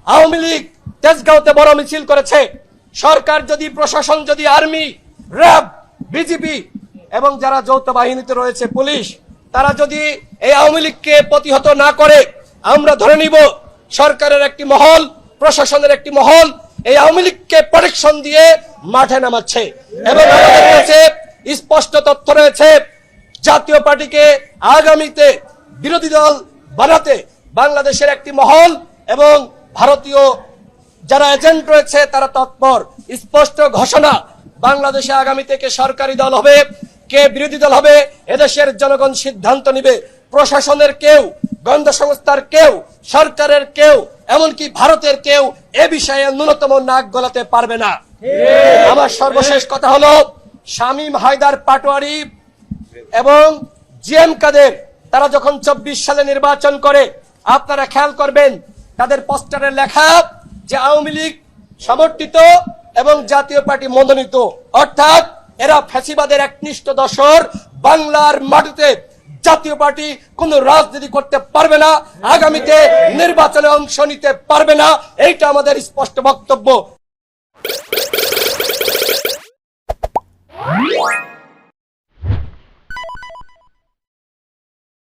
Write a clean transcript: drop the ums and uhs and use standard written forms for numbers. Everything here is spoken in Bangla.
আওয়ামী লীগ তেজগাঁওতে বড় মিছিল করেছে। সরকার যদি, প্রশাসন যদি, আর্মি, র্যাব, বিজিবি এবং যারা যৌথ বাহিনীতে রয়েছে, পুলিশ, তারা যদি এই আওয়ামী লীগকে প্রতিহত না করে, আমরা ধরে নিব সরকারের একটি মহল, প্রশাসনের একটি মহল এই আওয়ামী লীগকে প্রোটেকশন দিয়ে মাঠে নামাচ্ছে। এবং আমাদের কাছে স্পষ্ট তথ্য রয়েছে, জাতীয় পার্টিকে আগামীতে বিরোধী দল বানাতে বাংলাদেশের একটি মহল এবং ভারতীয় যারা এজেন্ট রয়েছে তারা তৎপর। স্পষ্ট ঘোষণা, বাংলাদেশে আগামী থেকে সরকারি দল হবে, কে বিরোধী দল হবে এদেশের জনগণ সিদ্ধান্ত নিবে। প্রশাসনের কেউ, গোয়েন্দা সংস্থার কেউ, সরকারের কেউ, এমনকি ভারতের কেউ এ বিষয়ে ন্যূনতম নাক গলাতে পারবে না। আমার সর্বশেষ কথা হলো, শামীম হায়দার পাটোয়ারি এবং জিএম কাদের তারা যখন 24 সালে নির্বাচন করে, আপনারা খেয়াল করবেন তাদের পোস্টারে লেখা যে আওয়ামী লীগ সমর্থিত এবং জাতীয় পার্টি মনোনীত, অর্থাৎ এরা ফ্যাসিবাদের একনিষ্ঠ দোসর। বাংলার মাটিতে জাতীয় পার্টি কোন রাজনীতি করতে পারবে না, আগামীতে নির্বাচনে অংশ নিতে পারবে না, এইটা আমাদের স্পষ্ট বক্তব্য।